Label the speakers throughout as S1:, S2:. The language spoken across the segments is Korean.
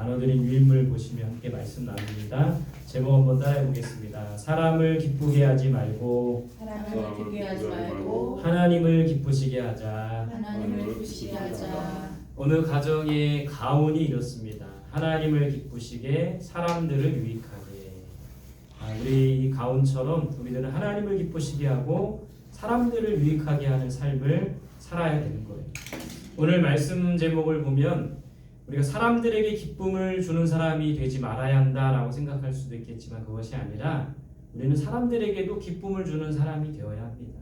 S1: 나눠드린 유인물 보시면 함께 말씀 나눕니다. 제목 한번 따라해 보겠습니다. 사람을 기쁘게 하지 말고
S2: 사람을 기쁘게 하지 말고
S1: 하나님을 기쁘시게 하자.
S2: 하나님을 기쁘시게 하자.
S1: 어느 가정의 가훈이 이렇습니다. 하나님을 기쁘시게, 사람들을 유익하게. 우리 이 가훈처럼 우리들은 하나님을 기쁘시게 하고 사람들을 유익하게 하는 삶을 살아야 되는 거예요. 오늘 말씀 제목을 보면 우리가 사람들에게 기쁨을 주는 사람이 되지 말아야 한다라고 생각할 수도 있겠지만 그것이 아니라 우리는 사람들에게도 기쁨을 주는 사람이 되어야 합니다.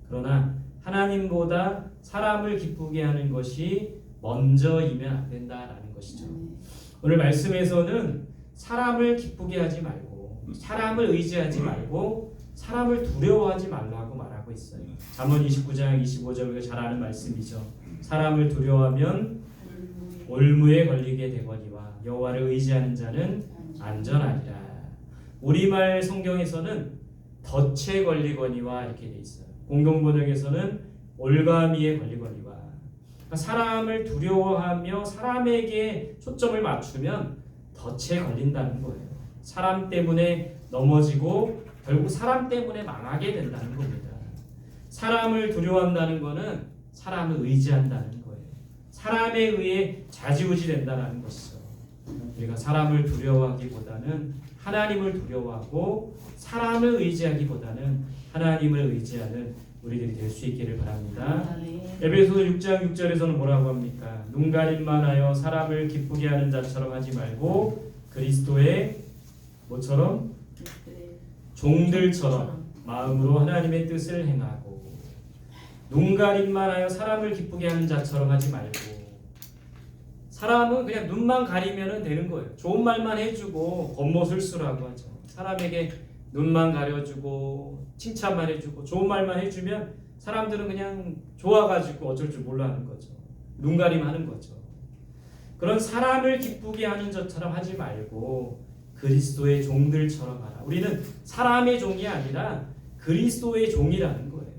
S1: 그러나 하나님보다 사람을 기쁘게 하는 것이 먼저이면 안 된다라는 것이죠. 오늘 말씀에서는 사람을 기쁘게 하지 말고, 사람을 의지하지 말고, 사람을 두려워하지 말라고 말하고 있어요. 잠언 29장 25절 우리가 잘 아는 말씀이죠. 사람을 두려워하면 올무에 걸리게 되거니와 여호와를 의지하는 자는 안전하리라. 우리말 성경에서는 덫에 걸리거니와 이렇게 돼 있어요. 공동번역에서는 올가미에 걸리거니와. 그러니까 사람을 두려워하며 사람에게 초점을 맞추면 덫에 걸린다는 거예요. 사람 때문에 넘어지고 결국 사람 때문에 망하게 된다는 겁니다. 사람을 두려워한다는 것은 사람을 의지한다는 거예요. 사람에 의해 좌지우지 된다는 것이죠. 우리가 사람을 두려워하기보다는 하나님을 두려워하고 사람을 의지하기보다는 하나님을 의지하는 우리들이 될 수 있기를 바랍니다. 에베소서 6장 6절에서는 뭐라고 합니까? 눈가림만 하여 사람을 기쁘게 하는 자처럼 하지 말고 그리스도의 뭐처럼? 종들처럼 마음으로 하나님의 뜻을 행하고. 눈가림만 하여 사람을 기쁘게 하는 자처럼 하지 말고. 사람은 그냥 눈만 가리면 되는 거예요. 좋은 말만 해주고 겉모술수라고 하죠. 사람에게 눈만 가려주고 칭찬만 해주고 좋은 말만 해주면 사람들은 그냥 좋아가지고 어쩔 줄 몰라 하는 거죠. 눈가림하는 거죠. 그런 사람을 기쁘게 하는 것처럼 하지 말고 그리스도의 종들처럼 하라. 우리는 사람의 종이 아니라 그리스도의 종이라는 거예요.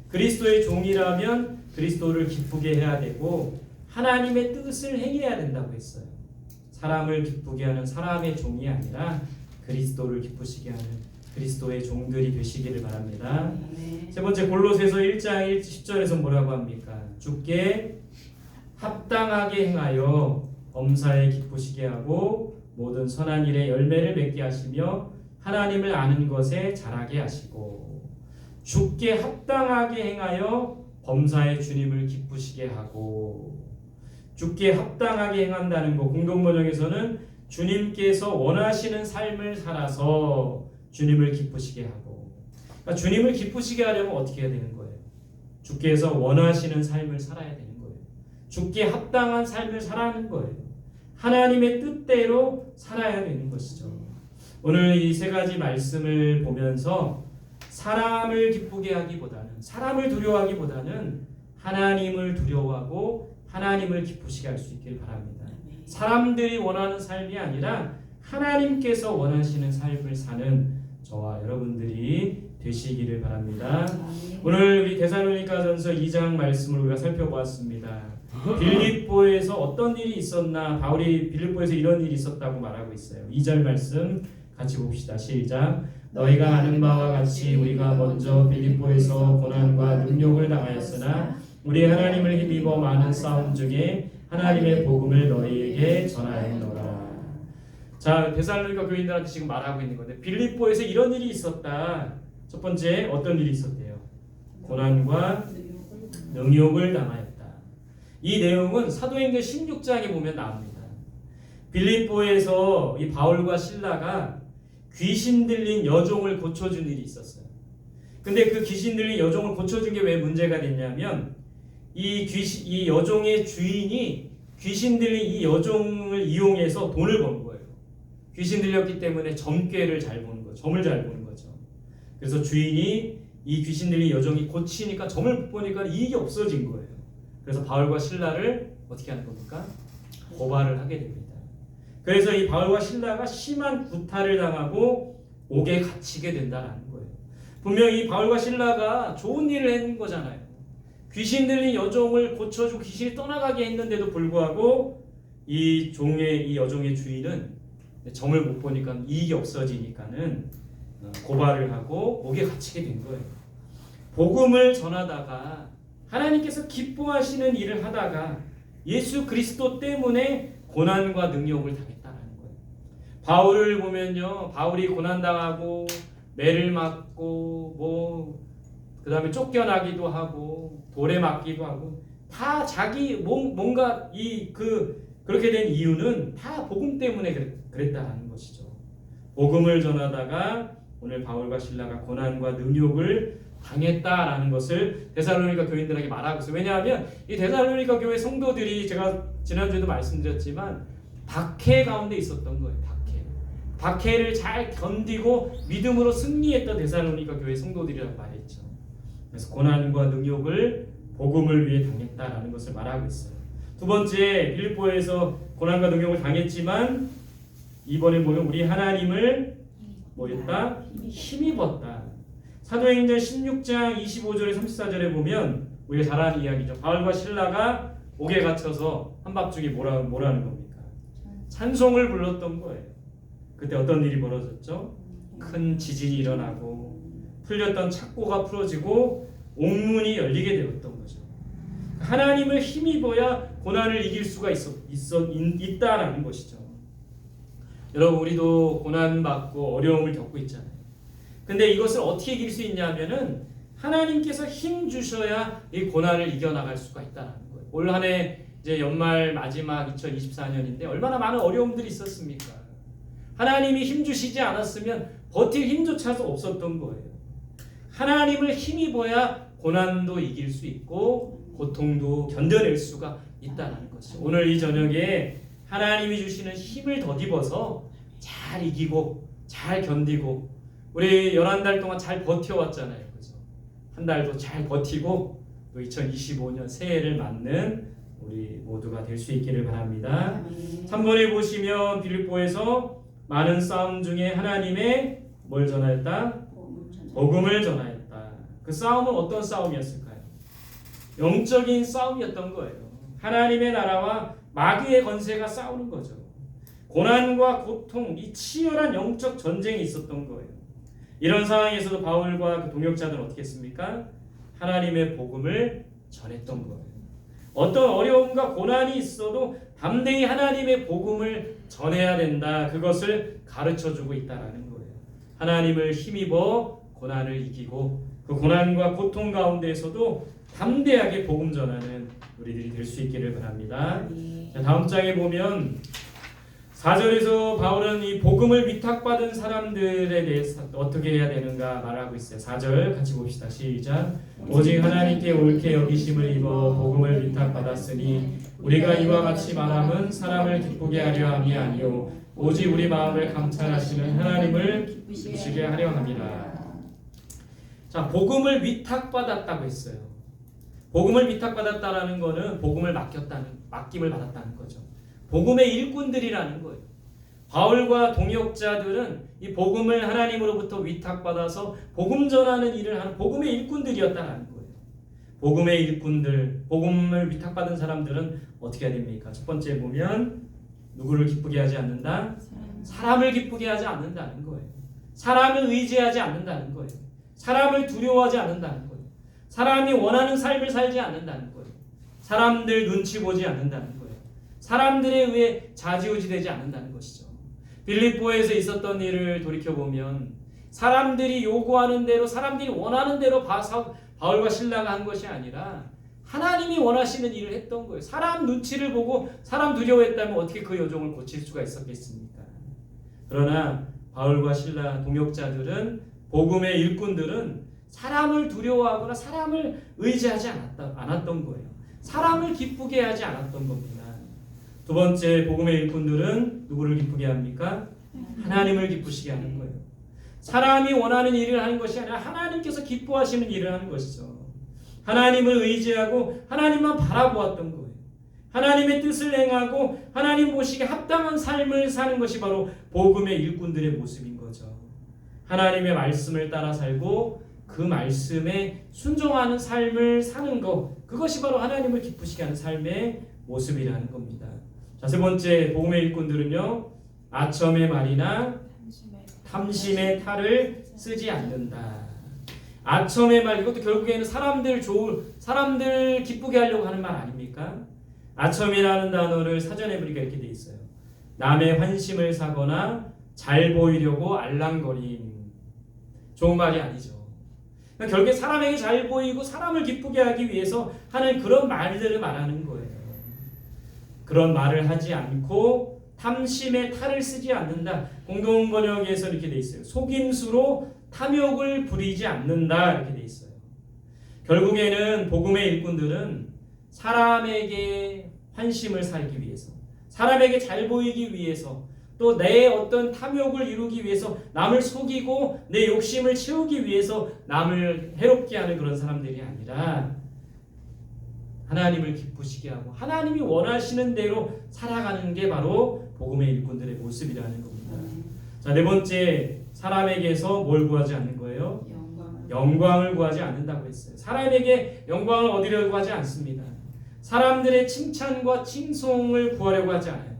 S1: 그리스도의 종이라면 그리스도를 기쁘게 해야 되고 하나님의 뜻을 행해야 된다고 했어요. 사람을 기쁘게 하는 사람의 종이 아니라 그리스도를 기쁘시게 하는 그리스도의 종들이 되시기를 바랍니다. 세 번째 골로새서 1장 10절에서 뭐라고 합니까? 주께 합당하게 행하여 범사에 기쁘시게 하고 모든 선한 일에 열매를 맺게 하시며 하나님을 아는 것에 자라게 하시고. 주께 합당하게 행하여 범사에 주님을 기쁘시게 하고. 주께 합당하게 행한다는 것, 공동번역에서는 주님께서 원하시는 삶을 살아서 주님을 기쁘시게 하고. 그러니까 주님을 기쁘시게 하려면 어떻게 해야 되는 거예요? 주께서 원하시는 삶을 살아야 되는 거예요. 주께 합당한 삶을 살아가는 거예요. 하나님의 뜻대로 살아야 되는 것이죠. 오늘 이 세 가지 말씀을 보면서 사람을 기쁘게 하기보다는, 사람을 두려워하기보다는 하나님을 두려워하고 하나님을 기쁘시게 할 수 있기를 바랍니다. 사람들이 원하는 삶이 아니라 하나님께서 원하시는 삶을 사는 저와 여러분들이 되시기를 바랍니다. 오늘 우리 데살로니가전서 2장 말씀을 우리가 살펴보았습니다. 빌립보에서 어떤 일이 있었나, 바울이 빌립보에서 이런 일이 있었다고 말하고 있어요. 2절 말씀 같이 봅시다. 시작. 너희가 아는 바와 같이 우리가 먼저 빌립보에서 고난과 능욕을 당하였으나 우리 하나님을 힘입어 많은 싸움 중에 하나님의 복음을 너희에게 전하였노라. 자, 데살로니가 교인들한테 지금 말하고 있는 건데 빌립보에서 이런 일이 있었다. 첫 번째 어떤 일이 있었대요? 고난과 능욕을 당하였다. 이 내용은 사도행전 16장에 보면 나옵니다. 빌립보에서 이 바울과 실라가 귀신 들린 여종을 고쳐준 일이 있었어요. 근데 그 귀신 들린 여종을 고쳐준 게 왜 문제가 됐냐면 이 여종의 주인이 귀신 들린 이 여종을 이용해서 돈을 번 거예요. 귀신 들렸기 때문에 점괘를 잘 보는 거죠. 점을 잘 보는 거죠. 그래서 주인이 이 귀신 들린 여종이 고치니까 점을 못 보니까 이익이 없어진 거예요. 그래서 바울과 실라를 어떻게 하는 겁니까? 고발을 하게 됩니다. 그래서 이 바울과 실라가 심한 구타를 당하고 옥에 갇히게 된다는 거예요. 분명히 바울과 실라가 좋은 일을 했는 거잖아요. 귀신 들린 여종을 고쳐주고 귀신이 떠나가게 했는데도 불구하고 이 여종의 주인은 점을 못 보니까 이익이 없어지니까는 고발을 하고 옥에 갇히게 된 거예요. 복음을 전하다가 하나님께서 기뻐하시는 일을 하다가 예수 그리스도 때문에 고난과 능욕을 당했다라는 거예요. 바울을 보면요, 바울이 고난당하고 매를 맞고 그다음에 쫓겨나기도 하고 돌에 맞기도 하고 다 자기 뭔가 그렇게 된 이유는 다 복음 때문에 그랬다는 것이죠. 복음을 전하다가 오늘 바울과 실라가 고난과 능욕을 당했다라는 것을 데살로니가 교인들에게 말하고 있어요. 왜냐하면 이 데살로니가 교회 성도들이 제가 지난주에도 말씀드렸지만 박해 가운데 있었던 거예요. 박해를 잘 견디고 믿음으로 승리했던 데살로니가 교회 성도들이라고 말했죠. 그래서 고난과 능욕을 복음을 위해 당했다라는 것을 말하고 있어요. 두 번째, 빌립보에서 고난과 능욕을 당했지만 이번에 보면 우리 하나님을 뭐였다? 힘입었다. 사도행전 16장 25절에 34절에 보면 우리가 잘 아는 이야기죠. 바울과 실라가 옥에 갇혀서 한밤중에 뭐라는 겁니까? 찬송을 불렀던 거예요. 그때 어떤 일이 벌어졌죠? 큰 지진이 일어나고 풀렸던 착고가 풀어지고 옥문이 열리게 되었던 거죠. 하나님을 힘입어야 고난을 이길 수가 있다라는 것이죠. 여러분, 우리도 고난받고 어려움을 겪고 있잖아요. 근데 이것을 어떻게 이길 수 있냐면은 하나님께서 힘 주셔야 이 고난을 이겨나갈 수가 있다는 거예요. 올 한 해 이제 연말 마지막 2024년인데 얼마나 많은 어려움들이 있었습니까? 하나님이 힘 주시지 않았으면 버틸 힘조차도 없었던 거예요. 하나님을 힘입어야 고난도 이길 수 있고 고통도 견뎌낼 수가 있다는 것이죠. 오늘 이 저녁에 하나님이 주시는 힘을 덧입어서 잘 이기고 잘 견디고 우리 11달 동안 잘 버텨왔잖아요. 그죠? 한 달도 잘 버티고 또 2025년 새해를 맞는 우리 모두가 될 수 있기를 바랍니다. 3번에 보시면 빌립보에서 많은 싸움 중에 하나님의 뭘 전하였다? 복음을 전하였다. 그 싸움은 어떤 싸움이었을까요? 영적인 싸움이었던 거예요. 하나님의 나라와 마귀의 권세가 싸우는 거죠. 고난과 고통, 이 치열한 영적 전쟁이 있었던 거예요. 이런 상황에서도 바울과 그 동역자들은 어떻게 했습니까? 하나님의 복음을 전했던 거예요. 어떤 어려움과 고난이 있어도 담대히 하나님의 복음을 전해야 된다. 그것을 가르쳐주고 있다라는 거예요. 하나님을 힘입어 고난을 이기고 그 고난과 고통 가운데에서도 담대하게 복음 전하는 우리들이 될 수 있기를 바랍니다. 자, 다음 장에 보면 4절에서 바울은 이 복음을 위탁받은 사람들에 대해서 어떻게 해야 되는가 말하고 있어요. 4절 같이 봅시다. 시작. 오직 하나님께 옳게 여기심을 입어 복음을 위탁받았으니 우리가 이와 같이 말함은 사람을 기쁘게 하려 함이 아니요 오직 우리 마음을 감찰하시는 하나님을 기쁘시게 하려 함이라. 자, 복음을 위탁받았다고 했어요. 복음을 위탁받았다라는 거는 복음을 맡김을 받았다는 거죠. 복음의 일꾼들이라는 거예요. 바울과 동역자들은 이 복음을 하나님으로부터 위탁받아서 복음 전하는 일을 하는 복음의 일꾼들이었다는 거예요. 복음의 일꾼들, 복음을 위탁받은 사람들은 어떻게 해야 됩니까? 첫 번째 보면 누구를 기쁘게 하지 않는다? 사람을 기쁘게 하지 않는다는 거예요. 사람을 의지하지 않는다는 거예요. 사람을 두려워하지 않는다는 거예요. 사람이 원하는 삶을 살지 않는다는 거예요. 사람들 눈치 보지 않는다는 거예요. 사람들에 의해 좌지우지되지 않는다는 것이죠. 빌립보에서 있었던 일을 돌이켜보면 사람들이 요구하는 대로 사람들이 원하는 대로 바울과 실라가 한 것이 아니라 하나님이 원하시는 일을 했던 거예요. 사람 눈치를 보고 사람 두려워했다면 어떻게 그 여종을 고칠 수가 있었겠습니까? 그러나 바울과 실라 동역자들은 복음의 일꾼들은 사람을 두려워하거나 사람을 의지하지 않았던 거예요. 사람을 기쁘게 하지 않았던 겁니다. 두 번째, 복음의 일꾼들은 누구를 기쁘게 합니까? 하나님을 기쁘시게 하는 거예요. 사람이 원하는 일을 하는 것이 아니라 하나님께서 기뻐하시는 일을 하는 것이죠. 하나님을 의지하고 하나님만 바라보았던 거예요. 하나님의 뜻을 행하고 하나님 보시기에 합당한 삶을 사는 것이 바로 복음의 일꾼들의 모습인 거죠. 하나님의 말씀을 따라 살고 그 말씀에 순종하는 삶을 사는 것, 그것이 바로 하나님을 기쁘시게 하는 삶의 모습이라는 겁니다. 자, 세 번째 복음의 일꾼들은요. 아첨의 말이나 탐심의 탈을 쓰지 않는다. 아첨의 말, 이것도 결국에는 사람들 기쁘게 하려고 하는 말 아닙니까? 아첨이라는 단어를 사전에 보니까 이렇게 돼 있어요. 남의 환심을 사거나 잘 보이려고 알랑거림. 좋은 말이 아니죠. 그러니까 결국에 사람에게 잘 보이고 사람을 기쁘게 하기 위해서 하는 그런 말들을 말하는 거예요. 그런 말을 하지 않고 탐심의 탈을 쓰지 않는다. 공동번역에서 이렇게 돼 있어요. 속임수로 탐욕을 부리지 않는다. 이렇게 돼 있어요. 결국에는 복음의 일꾼들은 사람에게 환심을 살기 위해서, 사람에게 잘 보이기 위해서, 또 내 어떤 탐욕을 이루기 위해서, 남을 속이고 내 욕심을 채우기 위해서 남을 해롭게 하는 그런 사람들이 아니라 하나님을 기쁘시게 하고 하나님이 원하시는 대로 살아가는 게 바로 복음의 일꾼들의 모습이라는 겁니다. 자, 네 번째, 사람에게서 뭘 구하지 않는 거예요? 영광을 구하지 않는다고 했어요. 사람에게 영광을 얻으려고 하지 않습니다. 사람들의 칭찬과 칭송을 구하려고 하지 않아요.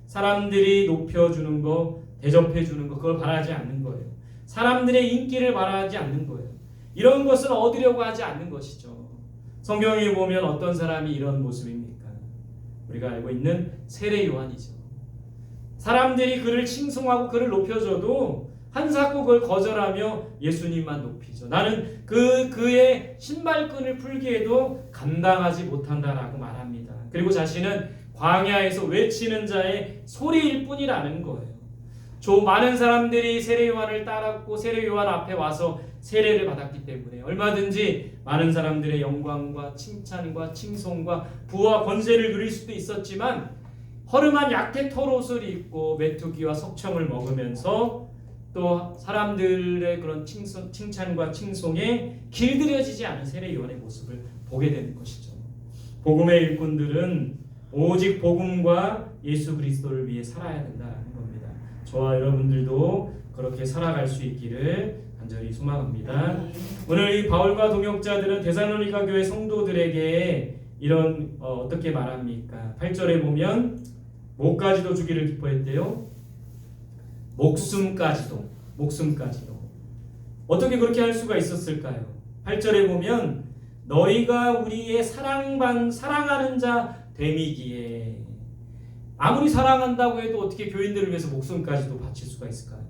S1: 사람들이 높여주는 거, 대접해주는 거, 그걸 바라지 않는 거예요. 사람들의 인기를 바라지 않는 거예요. 이런 것을 얻으려고 하지 않는 것이죠. 성경에 보면 어떤 사람이 이런 모습입니까? 우리가 알고 있는 세례 요한이죠. 사람들이 그를 칭송하고 그를 높여줘도 한사코 그걸 거절하며 예수님만 높이죠. 나는 그의 신발끈을 풀기에도 감당하지 못한다라고 말합니다. 그리고 자신은 광야에서 외치는 자의 소리일 뿐이라는 거예요. 많은 사람들이 세례 요한을 따랐고 세례 요한 앞에 와서 세례를 받았기 때문에 얼마든지 많은 사람들의 영광과 칭찬과 칭송과 부와 권세를 누릴 수도 있었지만 허름한 약태 털옷을 입고 메뚜기와 석청을 먹으면서 또 사람들의 그런 칭찬과 칭송에 길들여지지 않은 세례 요한의 모습을 보게 되는 것이죠. 복음의 일꾼들은 오직 복음과 예수 그리스도를 위해 살아야 된다는 겁니다. 저와 여러분들도 그렇게 살아갈 수 있기를 간절히 소망합니다. 오늘 이 바울과 동역자들은 데살로니가 교회 성도들에게 이런 어떻게 말합니까? 8절에 보면 뭐까지도 주기를 기뻐했대요? 목숨까지도. 어떻게 그렇게 할 수가 있었을까요? 8절에 보면 너희가 우리의 사랑하는 자 됨이기에. 아무리 사랑한다고 해도 어떻게 교인들을 위해서 목숨까지도 바칠 수가 있을까요?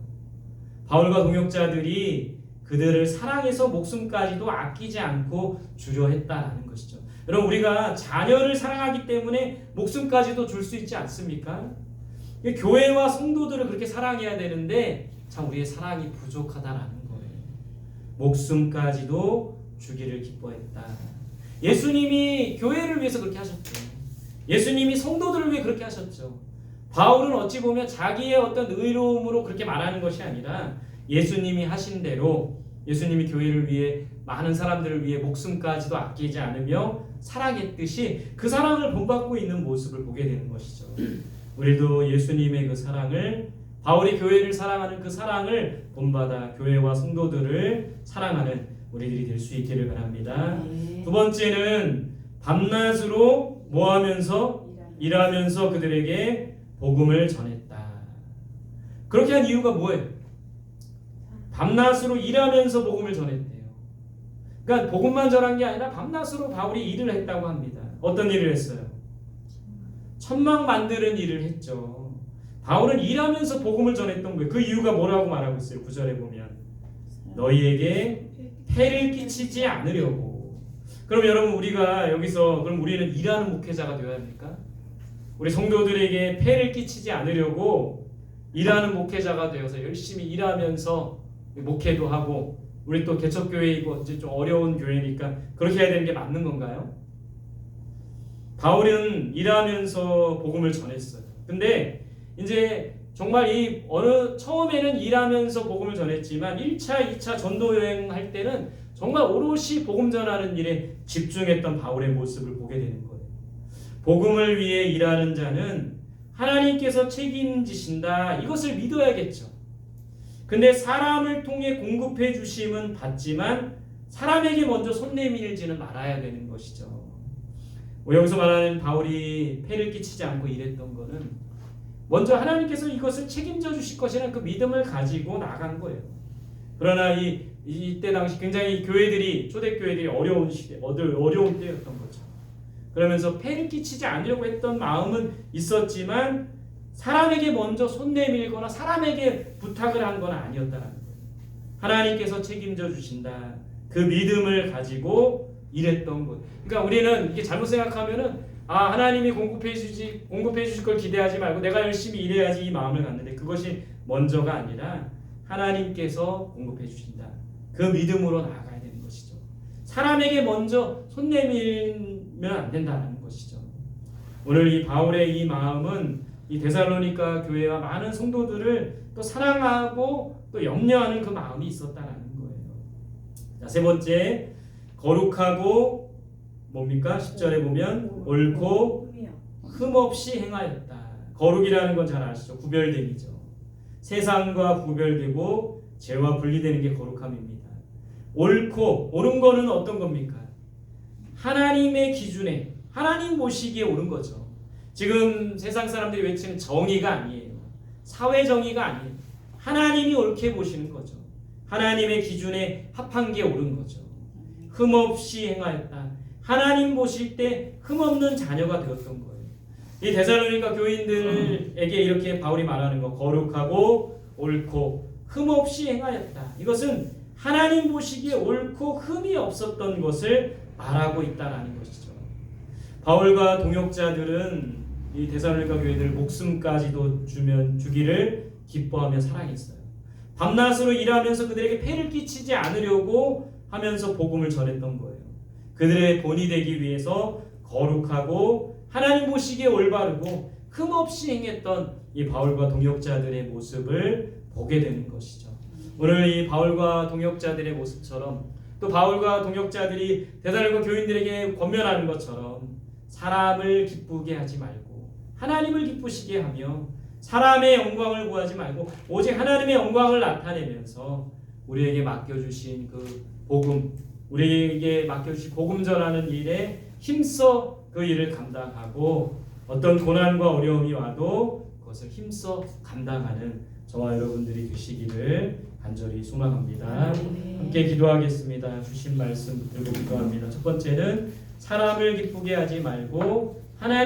S1: 바울과 동역자들이 그들을 사랑해서 목숨까지도 아끼지 않고 주려 했다는 것이죠. 여러분, 우리가 자녀를 사랑하기 때문에 목숨까지도 줄 수 있지 않습니까? 교회와 성도들을 그렇게 사랑해야 되는데 참 우리의 사랑이 부족하다라는 거예요. 목숨까지도 주기를 기뻐했다. 예수님이 교회를 위해서 그렇게 하셨죠. 예수님이 성도들을 위해 그렇게 하셨죠. 바울은 어찌 보면 자기의 어떤 의로움으로 그렇게 말하는 것이 아니라 예수님이 하신 대로 예수님이 교회를 위해 많은 사람들을 위해 목숨까지도 아끼지 않으며 사랑했듯이 그 사랑을 본받고 있는 모습을 보게 되는 것이죠. 우리도 예수님의 그 사랑을, 바울이 교회를 사랑하는 그 사랑을 본받아 교회와 성도들을 사랑하는 우리들이 될 수 있기를 바랍니다. 두 번째는 밤낮으로 뭐하면서? 일하면서 그들에게 복음을 전했다. 그렇게 한 이유가 뭐예요? 밤낮으로 일하면서 복음을 전했대요. 그러니까 복음만 전한 게 아니라 밤낮으로 바울이 일을 했다고 합니다. 어떤 일을 했어요? 천막 만드는 일을 했죠. 바울은 일하면서 복음을 전했던 거예요. 그 이유가 뭐라고 말하고 있어요? 9절에 보면 너희에게 폐를 끼치지 않으려고. 그럼 여러분, 우리가 여기서 그럼 우리는 일하는 목회자가 되어야 합니까? 우리 성도들에게 폐를 끼치지 않으려고 일하는 목회자가 되어서 열심히 일하면서 목회도 하고, 우리 또 개척교회이고 이제 좀 어려운 교회니까 그렇게 해야 되는 게 맞는 건가요? 바울은 일하면서 복음을 전했어요. 근데 이제 정말 처음에는 일하면서 복음을 전했지만 1차, 2차 전도 여행할 때는 정말 오롯이 복음 전하는 일에 집중했던 바울의 모습을 보게 되는 거예요. 복음을 위해 일하는 자는 하나님께서 책임지신다. 이것을 믿어야겠죠. 근데 사람을 통해 공급해 주심은 받지만 사람에게 먼저 손 내밀지는 말아야 되는 것이죠. 여기서 말하는 바울이 폐를 끼치지 않고 일했던 거는 먼저 하나님께서 이것을 책임져 주실 것이라는 그 믿음을 가지고 나간 거예요. 그러나 이때 당시 굉장히 교회들이 초대교회들이 어려운 시대, 어려운 때였던 거죠. 그러면서 폐를 끼치지 않으려고 했던 마음은 있었지만 사람에게 먼저 손 내밀거나 사람에게 부탁을 한 건 아니었다는 거예요. 하나님께서 책임져 주신다. 그 믿음을 가지고 일했던 것. 그러니까 우리는 이게 잘못 생각하면은 하나님이 공급해 주실 걸 기대하지 말고 내가 열심히 일해야지 이 마음을 갖는데 그것이 먼저가 아니라 하나님께서 공급해 주신다. 그 믿음으로 나아가야 되는 것이죠. 사람에게 먼저 손 내밀면 안 된다는 것이죠. 오늘 이 바울의 이 마음은 이 데살로니가 교회와 많은 성도들을 또 사랑하고 또 염려하는 그 마음이 있었다는 거예요. 자, 세 번째, 거룩하고 뭡니까? 10절에 보면 옳고 흠없이 행하였다. 거룩이라는 건 잘 아시죠? 구별됨이죠. 세상과 구별되고 죄와 분리되는 게 거룩함입니다. 옳고, 옳은 거는 어떤 겁니까? 하나님의 기준에, 하나님 보시기에 옳은 거죠. 지금 세상 사람들이 외치는 정의가 아니에요. 사회 정의가 아니에요. 하나님이 옳게 보시는 거죠. 하나님의 기준에 합한 게 옳은 거죠. 흠없이 행하였다. 하나님 보실 때 흠없는 자녀가 되었던 거예요. 이 데살로니가 교인들에게 이렇게 바울이 말하는 거, 거룩하고 옳고 흠없이 행하였다. 이것은 하나님 보시기에 옳고 흠이 없었던 것을 말하고 있다는 것이죠. 바울과 동역자들은 이 데살로니가 교회들 목숨까지도 주기를 기뻐하며 사랑했어요. 밤낮으로 일하면서 그들에게 폐를 끼치지 않으려고 하면서 복음을 전했던 거예요. 그들의 본이 되기 위해서 거룩하고 하나님 보시기에 올바르고 흠없이 행했던 이 바울과 동역자들의 모습을 보게 되는 것이죠. 오늘 이 바울과 동역자들의 모습처럼 또 바울과 동역자들이 데살로니가 교인들에게 권면하는 것처럼 사람을 기쁘게 하지 말고 하나님을 기쁘시게 하며 사람의 영광을 구하지 말고 오직 하나님의 영광을 나타내면서 우리에게 맡겨주신 그 복음, 우리에게 맡겨주신 복음 전하는 일에 힘써 그 일을 감당하고 어떤 고난과 어려움이 와도 그것을 힘써 감당하는 저와 여러분들이 되시기를 간절히 소망합니다. 함께 기도하겠습니다. 주신 말씀 들고 기도합니다. 첫 번째는 사람을 기쁘게 하지 말고 하나님